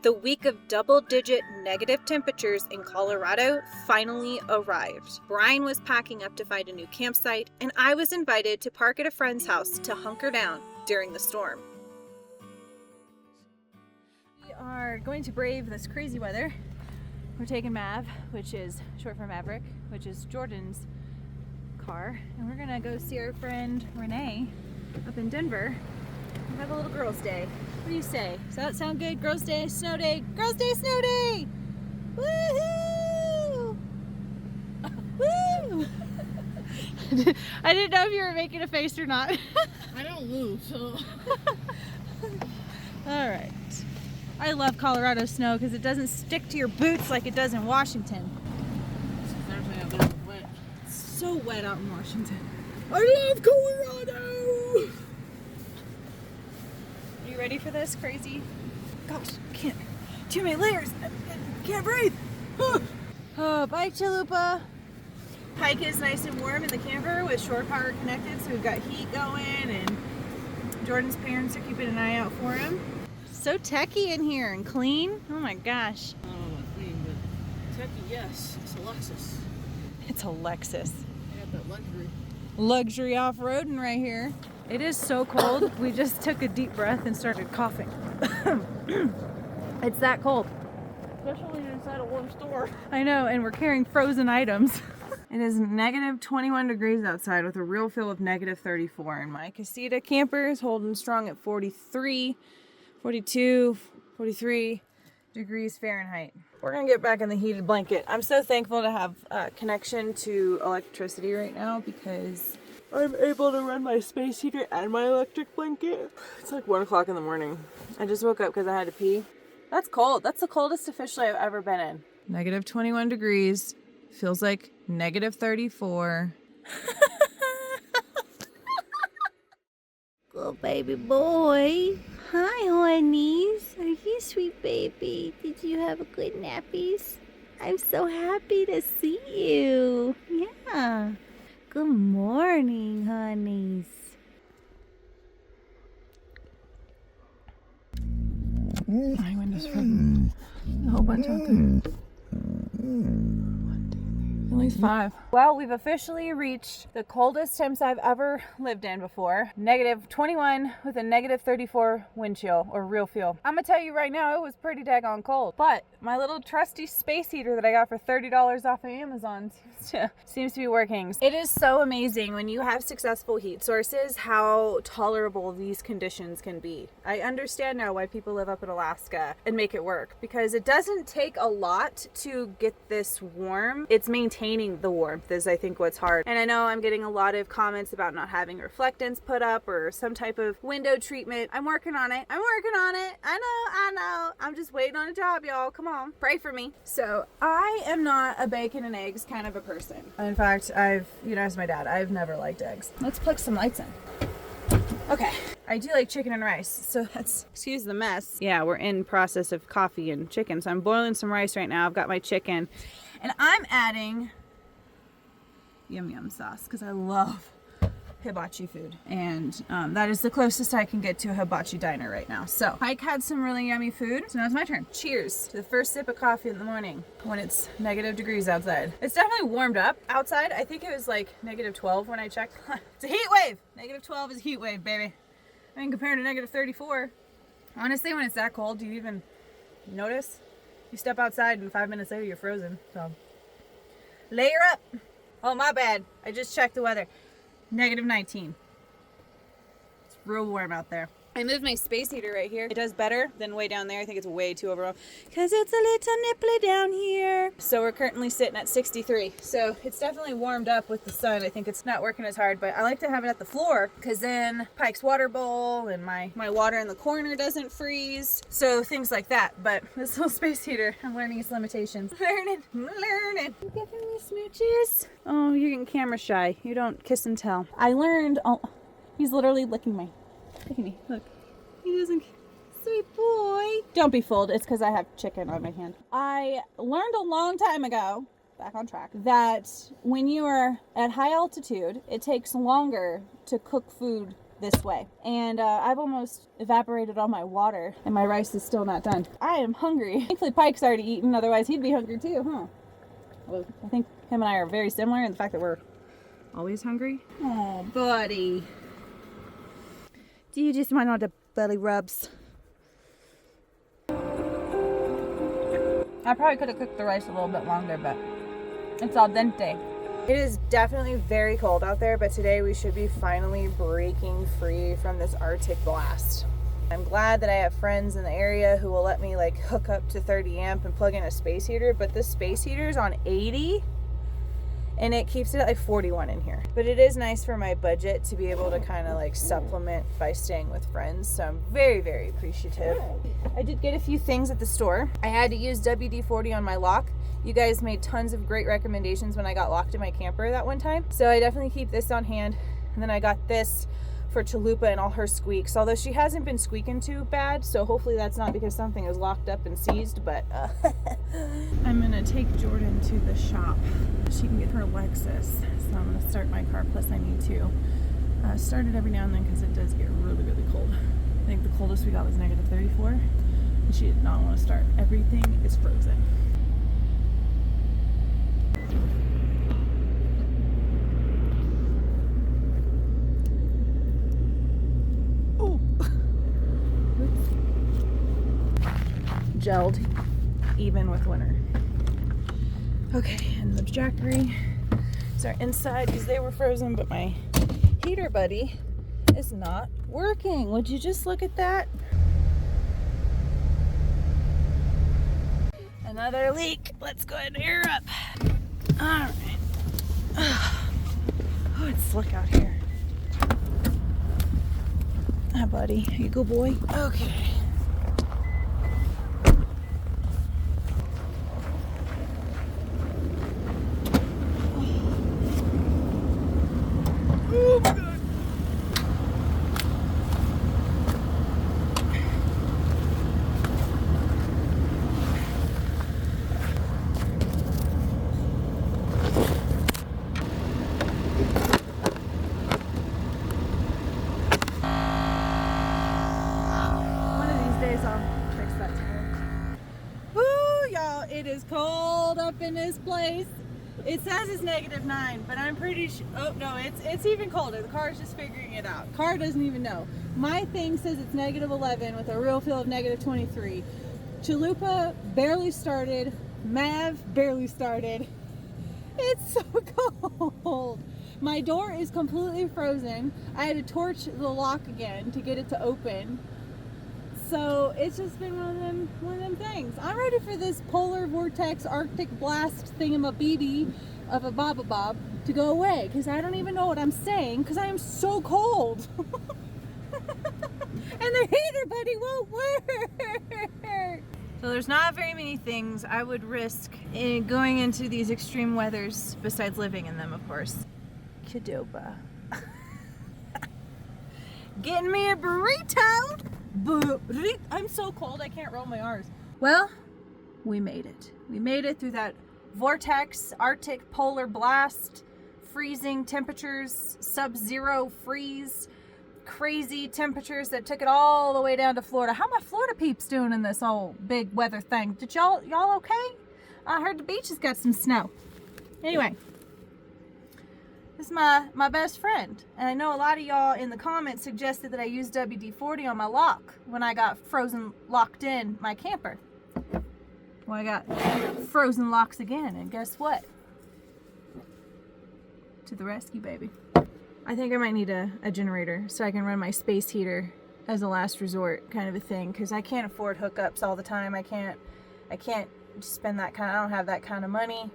The week of double-digit negative temperatures in Colorado finally arrived. Brian was packing up to find a new campsite, and I was invited to park at a friend's house to hunker down during the storm. We are going to brave this crazy weather. We're taking Mav, which is short for Maverick, which is Jordan's car, and we're gonna go see our friend Renee up in Denver and have a little girls' day. What do you say? Does that sound good? Girls' day, snow day, girls' day, snow day! Woohoo! Woo! I didn't know if you were making a face or not. I don't move, so. All right. I love Colorado snow because it doesn't stick to your boots like it does in Washington. It's actually a bit wet. It's so wet out in Washington. I love Colorado! Are you ready for this crazy? Gosh, can't. Too many layers. Can't breathe. Oh, bye, Chalupa. Pike is nice and warm in the camper with shore power connected, so we've got heat going, and Jordan's parents are keeping an eye out for him. So techy in here and clean. Oh my gosh. I don't know about clean, but techie, yes. It's a Lexus. It's a Lexus. I got that luxury. Luxury off-roading right here. It is so cold. We just took a deep breath and started coughing. It's that cold. Especially inside a warm store. I know, and we're carrying frozen items. It is negative 21 degrees outside with a real feel of negative 34. And my Casita camper is holding strong at 43, 42, 43 degrees Fahrenheit. We're gonna get back in the heated blanket. I'm so thankful to have a connection to electricity right now because I'm able to run my space heater and my electric blanket. It's like 1 o'clock in the morning. I just woke up because I had to pee. That's cold. That's the coldest officially I've ever been in. Negative 21 degrees. Feels like negative 34. Good baby boy. Hi, honeys. Are you sweet baby? Did you have a good nappies? I'm so happy to see you. Yeah. Good morning, honeys. My window's frozen. A whole bunch out there. At least 5. Well, we've officially reached the coldest temps I've ever lived in before. Negative 21 with a negative 34 wind chill, or real feel. I'm gonna tell you right now, it was pretty daggone cold. But my little trusty space heater that I got for $30 off of Amazon seems to be working. It is so amazing when you have successful heat sources how tolerable these conditions can be. I understand now why people live up in Alaska and make it work, because it doesn't take a lot to get this warm. It's maintaining the warmth is, I think, what's hard. And I know I'm getting a lot of comments about not having reflectance put up or some type of window treatment. I'm working on it. I know. I'm just waiting on a job, y'all. Come on, pray for me. So I am not a bacon and eggs kind of a person. In fact, as my dad, I've never liked eggs. Let's plug some lights in. Okay, I do like chicken and rice, so excuse the mess. Yeah, we're in process of coffee and chicken, so I'm boiling some rice right now. I've got my chicken, and I'm adding yum yum sauce because I love hibachi food, and that is the closest I can get to a hibachi diner right now. So Pike had some really yummy food, so now it's my turn. Cheers to the first sip of coffee in the morning when it's negative degrees outside. It's definitely warmed up outside. I think it was like negative 12 when I checked. It's a heat wave. Negative 12 is a heat wave, baby. I mean, compared to negative 34. Honestly, when it's that cold, do you even notice? You step outside and 5 minutes later you're frozen. So layer up. Oh, my bad. I just checked the weather. Negative 19. It's real warm out there. I moved my space heater right here. It does better than way down there. I think it's way too overall because it's a little nipply down here. So we're currently sitting at 63. So it's definitely warmed up with the sun. I think it's not working as hard, but I like to have it at the floor because then Pike's water bowl and my water in the corner doesn't freeze. So things like that. But this little space heater, I'm learning its limitations. Learning. You giving me smooches? Oh, you're getting camera shy. You don't kiss and tell. I learned. Oh, he's literally licking my. Look at me, look. He doesn't. Sweet boy. Don't be fooled. It's because I have chicken on my hand. I learned a long time ago, back on track, that when you are at high altitude, it takes longer to cook food this way. And I've almost evaporated all my water and my rice is still not done. I am hungry. Thankfully Pike's already eaten, otherwise he'd be hungry too, huh? Well, I think him and I are very similar in the fact that we're always hungry. Oh, buddy. Do you just want all the belly rubs? I probably could have cooked the rice a little bit longer, but it's al dente. It is definitely very cold out there, but today we should be finally breaking free from this Arctic blast. I'm glad that I have friends in the area who will let me like hook up to 30 amp and plug in a space heater, but this space heater is on 80 and it keeps it at like 41 in here. But it is nice for my budget to be able to kind of like supplement by staying with friends, so I'm very, very appreciative. I did get a few things at the store. I had to use WD-40 on my lock. You guys made tons of great recommendations when I got locked in my camper that one time, so I definitely keep this on hand. And then I got this for Chalupa and all her squeaks, although she hasn't been squeaking too bad, so hopefully that's not because something is locked up and seized, but I'm gonna take Jordan to the shop. She can get her Lexus, so I'm gonna start my car, plus I need to start it every now and then because it does get really, really cold. I think the coldest we got was negative 34, and she did not want to start. Everything is frozen. Gelled even with winter. Okay, and the Jackery are inside because they were frozen, but my heater buddy is not working. Would you just look at that? Another leak. Let's go ahead and air up. All right. Oh, it's slick out here. Hi, buddy. You good boy? Okay. Oh my God. One of these days I'll fix that tire. Woo, y'all, it is cold up in this place. It says it's -9, but I'm pretty sure, oh no, it's even colder. The car is just figuring it out. Car doesn't even know. My thing says it's -11 with a real feel of -23. Chalupa barely started. Mav barely started. It's so cold. My door is completely frozen. I had to torch the lock again to get it to open. So it's just been one of them things. I'm ready for this polar vortex Arctic blast thingamabebe of a bob to go away, because I don't even know what I'm saying because I am so cold. And the heater buddy won't work. So there's not very many things I would risk in going into these extreme weathers besides living in them, of course. Qdoba. Getting me a burrito. I'm so cold I can't roll my R's. Well, we made it. We made it through that vortex, Arctic polar blast, freezing temperatures, sub-zero freeze, crazy temperatures that took it all the way down to Florida. How my Florida peeps doing in this whole big weather thing? Did y'all okay? I heard the beach has got some snow. Anyway. This is my best friend, and I know a lot of y'all in the comments suggested that I use WD-40 on my lock when I got frozen locked in my camper. Well, I got frozen locks again, and guess what? To the rescue, baby. I think I might need a generator so I can run my space heater as a last resort kind of a thing, because I can't afford hookups all the time. I can't spend that kind of, I don't have that kind of money.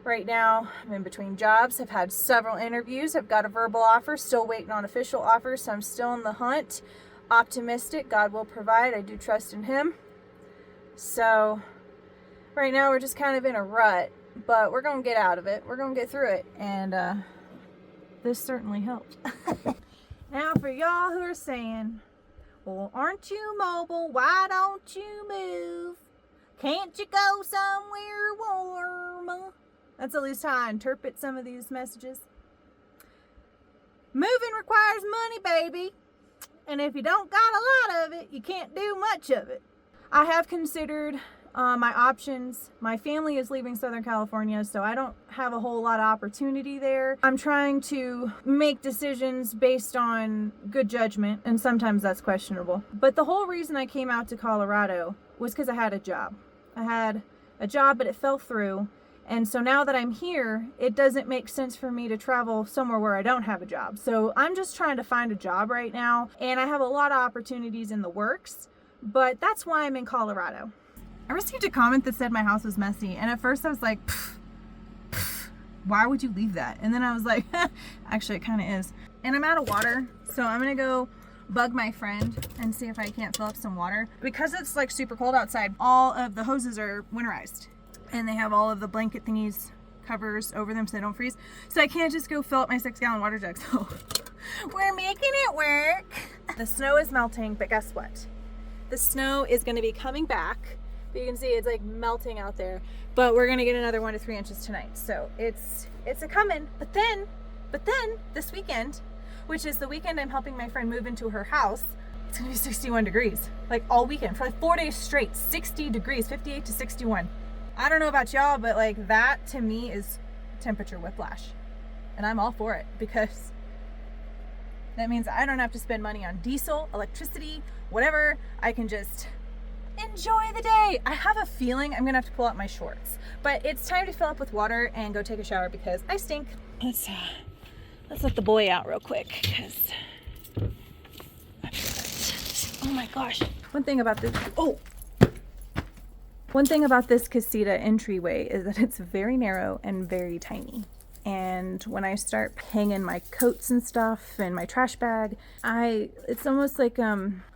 Right now, I'm in between jobs. I've had several interviews. I've got a verbal offer, still waiting on official offers, so I'm still in the hunt. Optimistic, God will provide. I do trust in Him. So, right now we're just kind of in a rut, but we're going to get out of it. We're going to get through it, and this certainly helped. Now, for y'all who are saying, well, aren't you mobile? Why don't you move? Can't you go somewhere warm? That's at least how I interpret some of these messages. Moving requires money, baby. And if you don't got a lot of it, you can't do much of it. I have considered my options. My family is leaving Southern California, so I don't have a whole lot of opportunity there. I'm trying to make decisions based on good judgment, and sometimes that's questionable. But the whole reason I came out to Colorado was because I had a job. I had a job, but it fell through. And so now that I'm here, it doesn't make sense for me to travel somewhere where I don't have a job. So I'm just trying to find a job right now, and I have a lot of opportunities in the works, but that's why I'm in Colorado. I received a comment that said my house was messy, and at first I was like, why would you leave that? And then I was like, actually it kind of is. And I'm out of water, so I'm gonna go bug my friend and see if I can't fill up some water. Because it's like super cold outside, all of the hoses are winterized, and they have all of the blanket thingies, covers over them so they don't freeze. So I can't just go fill up my 6-gallon water jug. So we're making it work. The snow is melting, but guess what? The snow is gonna be coming back. You can see it's like melting out there, but we're gonna get another 1 to 3 inches tonight. So it's a coming. But then this weekend, which is the weekend I'm helping my friend move into her house, it's gonna be 61 degrees, like all weekend for like 4 days straight. 60 degrees, 58 to 61. I don't know about y'all, but like that to me is temperature whiplash, and I'm all for it because that means I don't have to spend money on diesel, electricity, whatever. I can just enjoy the day. I have a feeling I'm gonna have to pull out my shorts, but it's time to fill up with water and go take a shower because I stink. Let's let the boy out real quick because oh my gosh. One thing about this Casita entryway is that it's very narrow and very tiny. And when I start hanging my coats and stuff and my trash bag, it's almost like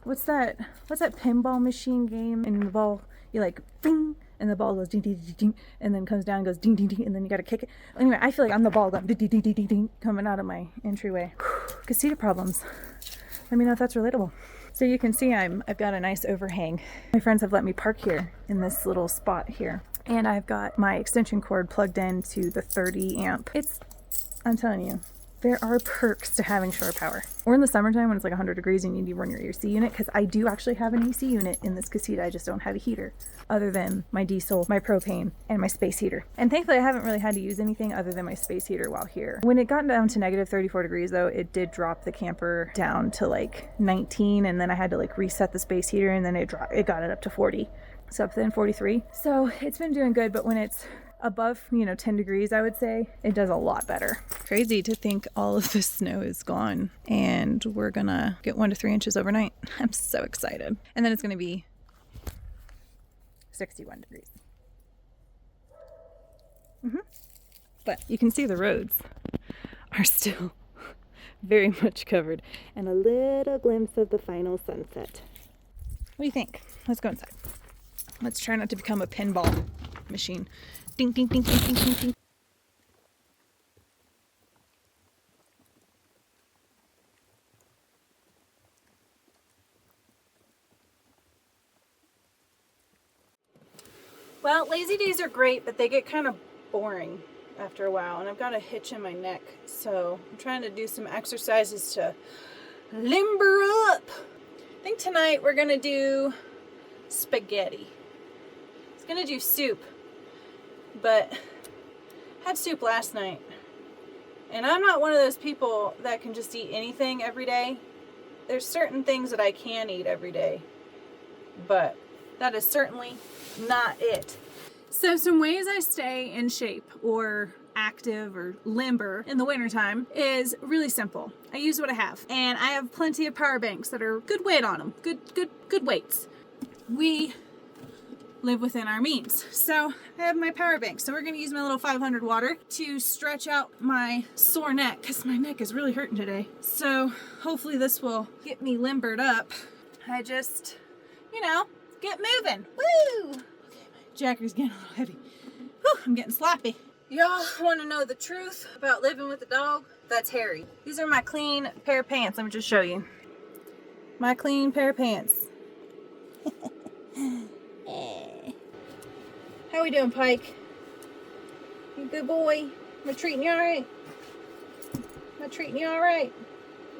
what's that pinball machine game? And the ball, you like bing, and the ball goes ding ding ding ding, and then comes down and goes ding ding ding, and then you gotta kick it. Anyway, I feel like I'm the ball going ding ding ding ding ding coming out of my entryway. Casita problems. Let me know if that's relatable. So you can see I've got a nice overhang. My friends have let me park here in this little spot here. And I've got my extension cord plugged into the 30 amp. I'm telling you, there are perks to having shore power. Or in the summertime when it's like 100 degrees and you need to run your AC unit, because I do actually have an AC unit in this Casita. I just don't have a heater other than my diesel, my propane, and my space heater. And thankfully I haven't really had to use anything other than my space heater while here. When it got down to negative 34 degrees though, it did drop the camper down to like 19, and then I had to like reset the space heater, and then it got it up to 40. So up then 43. So it's been doing good, but when it's above, 10 degrees, I would say, it does a lot better. Crazy to think all of the snow is gone and we're gonna get 1 to 3 inches overnight. I'm so excited. And then it's gonna be 61 degrees. But you can see the roads are still very much covered, and a little glimpse of the final sunset. What do you think? Let's go inside. Let's try not to become a pinball machine. Ding, ding, ding, ding, ding, ding, ding. Well, lazy days are great, but they get kind of boring after a while, and I've got a hitch in my neck, so I'm trying to do some exercises to limber up. I think tonight we're gonna do spaghetti. Gonna do soup, but had soup last night, and I'm not one of those people that can just eat anything every day. There's certain things that I can eat every day, but that is certainly not it. So some ways I stay in shape or active or limber in the wintertime is really simple. I use what I have, and I have plenty of power banks that are good weight on them, good weights. We live within our means. So I have my power bank. So we're going to use my little 500 water to stretch out my sore neck, because my neck is really hurting today. So hopefully this will get me limbered up. I just, get moving. Woo! Okay, my jacker's getting a little heavy. Whew, I'm getting sloppy. Y'all want to know the truth about living with a dog? That's hairy. These are my clean pair of pants. Let me just show you. My clean pair of pants. How we doing, Pike? You good boy? Am I treating you all right? Am I treating you all right?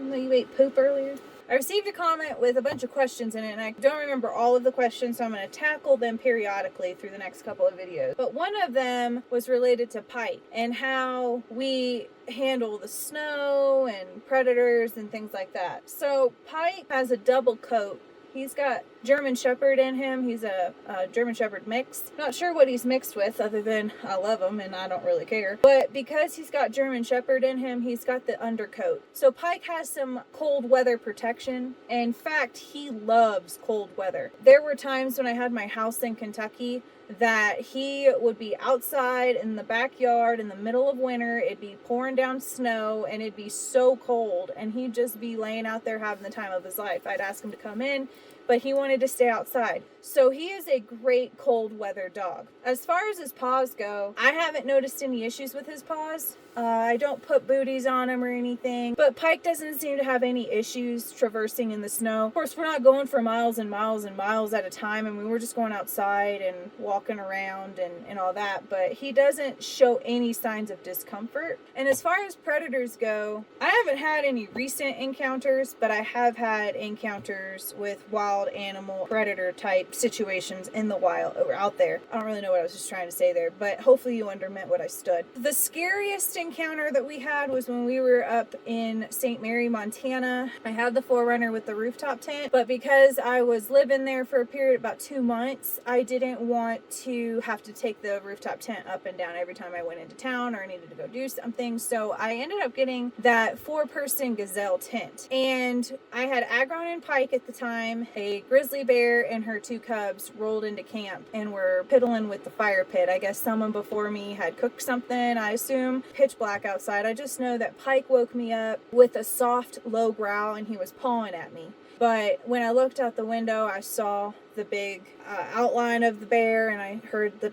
Even though you ate poop earlier. I received a comment with a bunch of questions in it, and I don't remember all of the questions, so I'm going to tackle them periodically through the next couple of videos. But one of them was related to Pike and how we handle the snow and predators and things like that. So Pike has a double coat. He's got German Shepherd in him. He's a German Shepherd mix. Not sure what he's mixed with other than I love him and I don't really care. But because he's got German Shepherd in him, he's got the undercoat. So Pike has some cold weather protection. In fact, he loves cold weather. There were times when I had my house in Kentucky that he would be outside in the backyard in the middle of winter. It'd be pouring down snow and it'd be so cold, and he'd just be laying out there having the time of his life. I'd ask him to come in, but he wanted to stay outside. So he is a great cold weather dog. As far as his paws go, I haven't noticed any issues with his paws. I don't put booties on him or anything, but Pike doesn't seem to have any issues traversing in the snow. Of course, we're not going for miles and miles and miles at a time. I mean, we're just going outside and walking around and all that, but he doesn't show any signs of discomfort. And as far as predators go, I haven't had any recent encounters, but I have had encounters with wild animal predator type situations in the wild or out there. I don't really know what I was just trying to say there, but hopefully you understood what I stood. The scariest encounter that we had was when we were up in St. Mary, Montana. I had the 4Runner with the rooftop tent, but because I was living there for a period of about 2 months, I didn't want to have to take the rooftop tent up and down every time I went into town or I needed to go do something. So I ended up getting that 4-person gazelle tent. And I had Agron and Pike at the time. A grizzly bear and her 2 cubs rolled into camp and were piddling with the fire pit. I guess someone before me had cooked something, I assume. Pitch black outside. I just know that Pike woke me up with a soft, low growl and he was pawing at me. But when I looked out the window, I saw the big outline of the bear and I heard the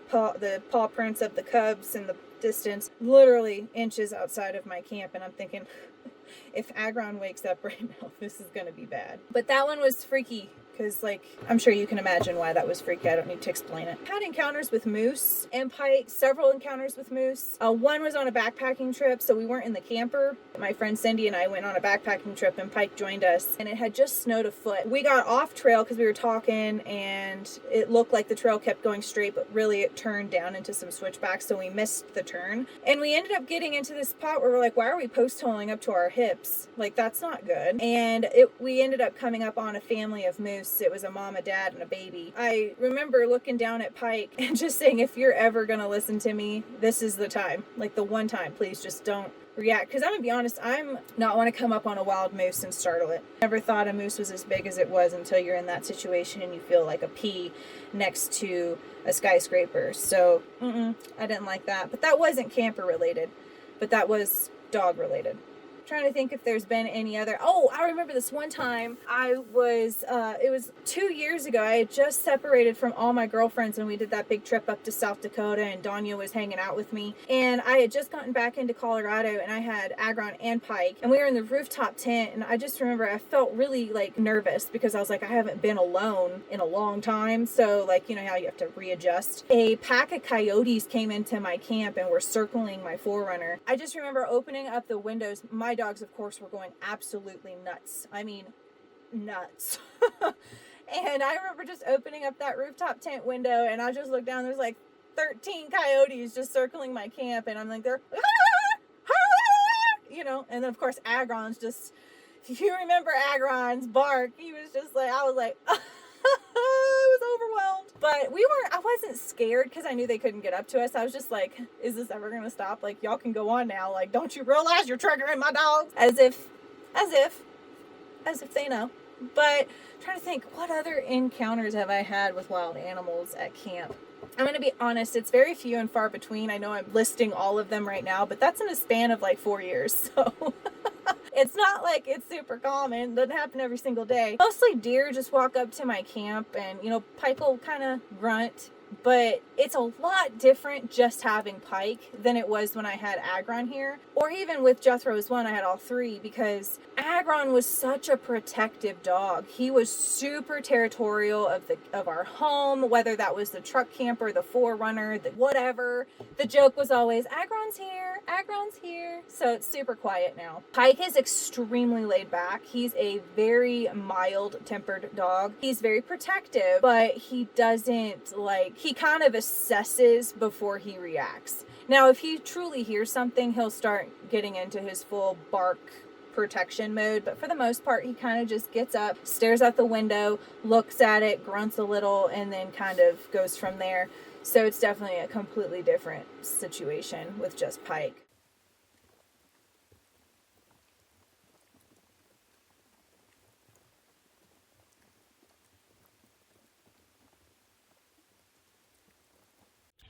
paw prints of the cubs in the distance, literally inches outside of my camp. And I'm thinking, if Agron wakes up right now, this is going to be bad. But that one was freaky. Because, like, I'm sure you can imagine why that was freaky. I don't need to explain it. Had encounters with moose and Pike, several encounters with moose. One was on a backpacking trip, so we weren't in the camper. My friend Cindy and I went on a backpacking trip, and Pike joined us, and it had just snowed a foot. We got off trail because we were talking, and it looked like the trail kept going straight, but really it turned down into some switchbacks, so we missed the turn. And we ended up getting into this spot where we're like, why are we post-holing up to our hips? Like, that's not good. And we ended up coming up on a family of moose. It was a mom, a dad, and a baby. I remember looking down at Pike and just saying, if you're ever going to listen to me, this is the time. Like the one time, please just don't react. Because I'm going to be honest, I'm not want to come up on a wild moose and startle it. Never thought a moose was as big as it was until you're in that situation and you feel like a pea next to a skyscraper. So, I didn't like that. But that wasn't camper related. But that was dog related. Trying to think if there's been any other. Oh, I remember this one time it was 2 years ago. I had just separated from all my girlfriends when we did that big trip up to South Dakota, and Danya was hanging out with me, and I had just gotten back into Colorado, and I had Agron and Pike, and we were in the rooftop tent, and I just remember I felt really like nervous because I was like, I haven't been alone in a long time, so like, you know how you have to readjust. A pack of coyotes came into my camp and were circling my 4Runner. I just remember opening up the windows. My dogs, of course, were going absolutely nuts. I mean, nuts. And I remember just opening up that rooftop tent window, and I just looked down. There's like 13 coyotes just circling my camp, and I'm like, they're, you know. And then of course, Agron's just. If you remember Agron's bark, he was just like, I was like. I was overwhelmed. But I wasn't scared because I knew they couldn't get up to us. I was just like, is this ever going to stop? Like, y'all can go on now. Like, don't you realize you're triggering my dogs? As if they know. But I'm trying to think, what other encounters have I had with wild animals at camp? I'm going to be honest, it's very few and far between. I know I'm listing all of them right now, but that's in a span of like 4 years. So it's not like it's super common. It doesn't happen every single day. Mostly deer just walk up to my camp and, you know, Pike will kind of grunt, but it's a lot different just having Pike than it was when I had Agron here, or even with Jethro's one. I had all three because Agron was such a protective dog. He was super territorial of our home, whether that was the truck camper, the forerunner, the whatever. The joke was always, Agron's here, Agron's here. So it's super quiet now. Pike is extremely laid back. He's a very mild-tempered dog. He's very protective, but he doesn't, like, he kind of assesses before he reacts. Now, if he truly hears something, he'll start getting into his full bark protection mode, but for the most part, he kind of just gets up, stares out the window, looks at it, grunts a little, and then kind of goes from there. So it's definitely a completely different situation with just Pike.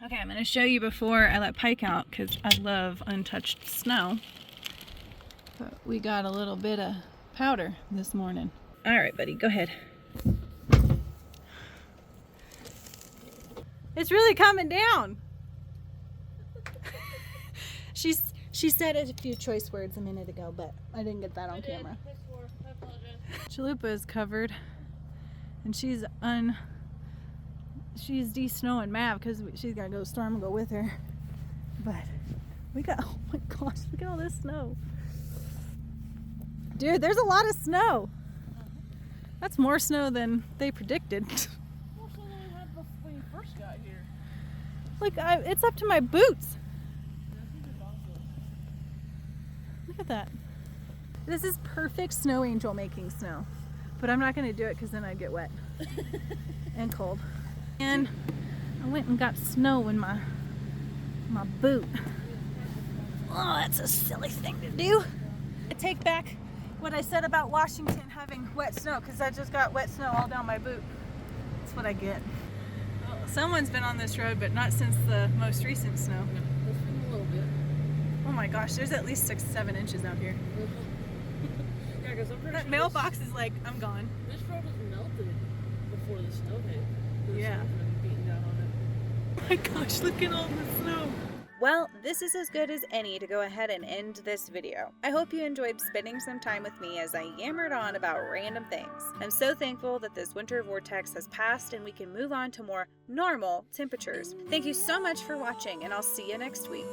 Okay, I'm going to show you before I let Pike out because I love untouched snow. But we got a little bit of powder this morning. All right, buddy, go ahead. It's really coming down. She said a few choice words a minute ago, but I didn't get that on camera. Chalupa is covered, and she's de-snowing Mav because she's gotta go storm and go with her. But we got, oh my gosh, look at all this snow. Dude, there's a lot of snow. That's more snow than they predicted. What snow did we have when you first got here? Like, it's up to my boots. Look at that. This is perfect snow angel making snow. But I'm not gonna do it because then I'd get wet and cold. And I went and got snow in my boot. Oh, that's a silly thing to do. I take back what I said about Washington having wet snow because I just got wet snow all down my boot. That's what I get. Well, someone's been on this road, but not since the most recent snow. It's been a little bit. Oh my gosh, there's at least 6-7 inches out here. Yeah, because I'm pretty That sure mailbox is like, I'm gone. this road was melted before the snow hit. The Yeah. snow's been beating down on it. Oh my gosh, look at all the snow. Well, this is as good as any to go ahead and end this video. I hope you enjoyed spending some time with me as I yammered on about random things. I'm so thankful that this winter vortex has passed and we can move on to more normal temperatures. Thank you so much for watching, and I'll see you next week.